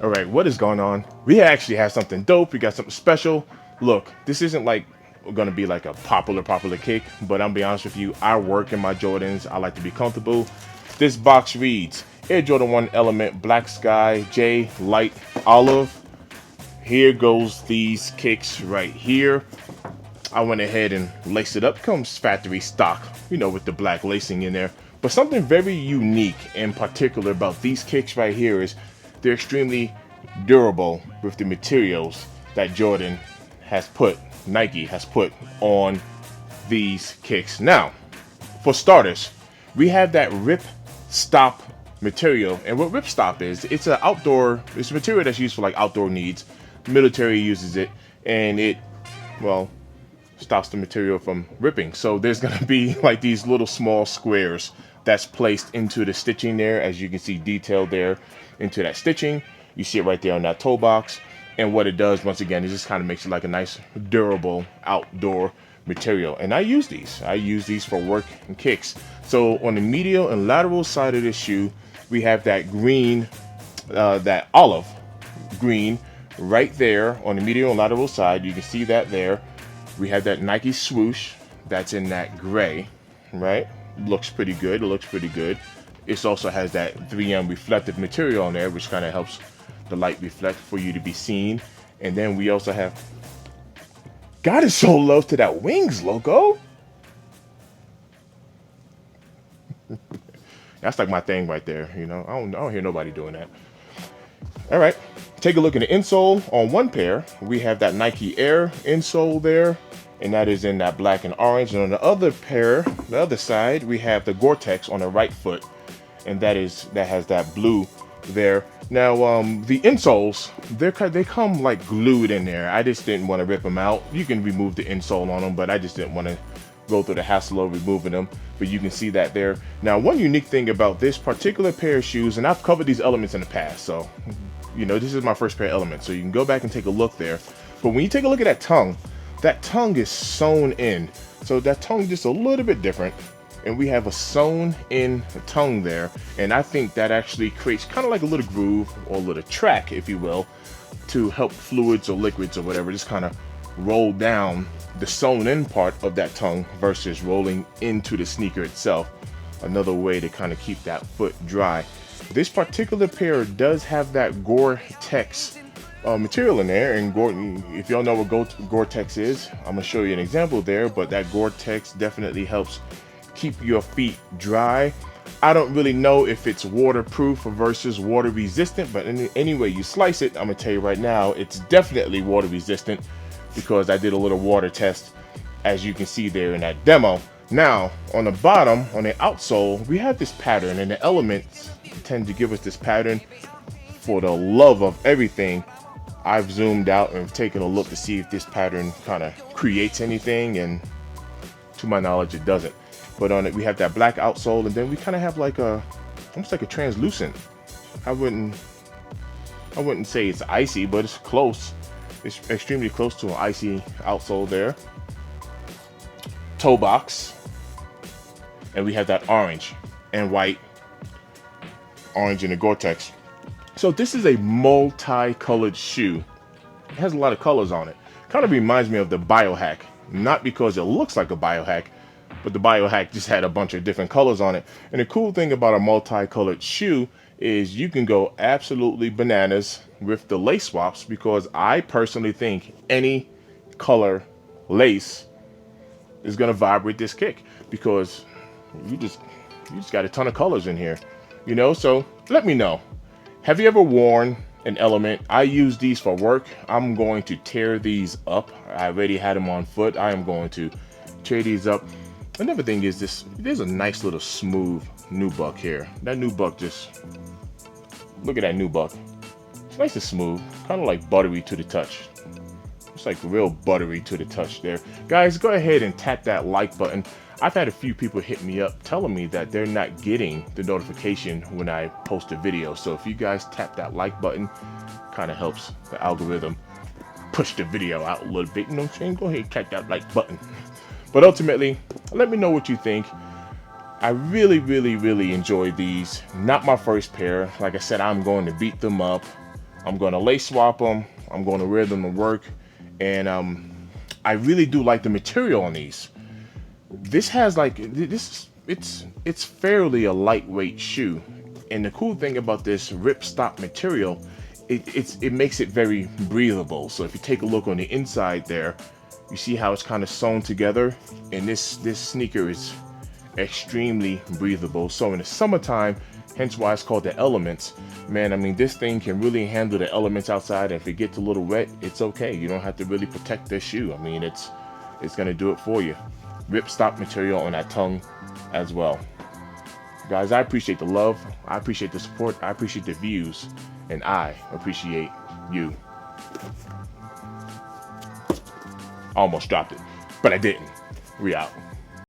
All right, what is going on? We actually have something dope. We got something special. Look, this isn't like gonna be like a popular kick, but I'm be honest with you, I work in my Jordans. I like to be comfortable. This box reads Air Jordan 1 Element Black Sky J Light Olive. Here goes these kicks right here. I went ahead and laced it up. Comes factory stock, you know, with the black lacing in there. But something very unique and particular about these kicks right here is they're extremely durable with the materials that Nike has put on these kicks. Now, for starters, we have that rip stop material. And what rip stop is, it's a material that's used for like outdoor needs. Military uses it, and it, well, stops the material from ripping. So there's gonna be like these little small squares that's placed into the stitching there, as you can see detailed there into that stitching. You see it right there on that toe box. And what it does, once again, is just kind of makes it like a nice durable outdoor material. And I use these for work and kicks. So on the medial and lateral side of this shoe, we have that green, that olive green right there on the medial and lateral side. You can see that there. We have that Nike swoosh that's in that gray, right? Looks pretty good. It looks pretty good. It also has that 3M reflective material on there, which kind of helps the light reflect for you to be seen. And then we also have, God is so love to that wings logo. That's like my thing right there. You know, I don't hear nobody doing that. All right, take a look at the insole. On one pair, we have that Nike Air insole there, and that is in that black and orange. And on the other pair, the other side, we have the Gore-Tex on the right foot, and that has that blue there. Now, the insoles, they come like glued in there. I just didn't want to rip them out. You can remove the insole on them, but I just didn't want to go through the hassle of removing them. But you can see that there. Now, one unique thing about this particular pair of shoes, and I've covered these elements in the past, so you know, this is my first pair of elements, so you can go back and take a look there. But when you take a look at that tongue is sewn in. So that tongue is just a little bit different. And we have a sewn in tongue there. And I think that actually creates kind of like a little groove or a little track, if you will, to help fluids or liquids or whatever just kind of roll down the sewn in part of that tongue versus rolling into the sneaker itself. Another way to kind of keep that foot dry. This particular pair does have that Gore-Tex material in there, and if y'all know what Gore-Tex is, I'm gonna show you an example there. But that Gore-Tex definitely helps keep your feet dry. I don't really know if it's waterproof versus water resistant, but any way you slice it, I'm gonna tell you right now, it's definitely water resistant because I did a little water test, as you can see there in that demo. Now, on the bottom, on the outsole, we have this pattern, and the elements tend to give us this pattern. For the love of everything, I've zoomed out and taken a look to see if this pattern kind of creates anything, and to my knowledge, it doesn't. But on it, we have that black outsole, and then we kind of have like almost like a translucent. I wouldn't say it's icy, but it's close. It's extremely close to an icy outsole there. Toe box, and we have that orange and white, orange in the Gore-Tex. So this is a multi-colored shoe. It has a lot of colors on it. Kind of reminds me of the Biohack, not because it looks like a Biohack, but the Biohack just had a bunch of different colors on it. And the cool thing about a multi-colored shoe is you can go absolutely bananas with the lace swaps, because I personally think any color lace is gonna vibe with this kick, because you just got a ton of colors in here, you know. So let me know, have you ever worn an element? I use these for work. I'm going to tear these up. I already had them on foot. I am going to tear these up. Another thing is this, there's a nice little smooth nubuck here. That nubuck, just look at that nubuck. It's nice and smooth, kind of like buttery to the touch. It's like real buttery to the touch there. Guys, go ahead and tap that like button. I've had a few people hit me up telling me that they're not getting the notification when I post a video. So if you guys tap that like button, kind of helps the algorithm push the video out a little bit. You know what I'm saying? Go ahead and tap that like button. But ultimately, let me know what you think. I really, really, really enjoy these. Not my first pair. Like I said, I'm going to beat them up. I'm going to lace swap them. I'm going to wear them to work. And I really do like the material on these. This has like, it's fairly a lightweight shoe. And the cool thing about this ripstop material, it makes it very breathable. So if you take a look on the inside there, you see how it's kind of sewn together, and this sneaker is extremely breathable. So in the summertime, hence why it's called the elements, man, I mean, this thing can really handle the elements outside. If it gets a little wet, it's okay. You don't have to really protect this shoe. I mean, it's gonna do it for you. Ripstop material on that tongue as well. Guys, I appreciate the love, I appreciate the support, I appreciate the views, and I appreciate you. Almost dropped it, but I didn't. We out.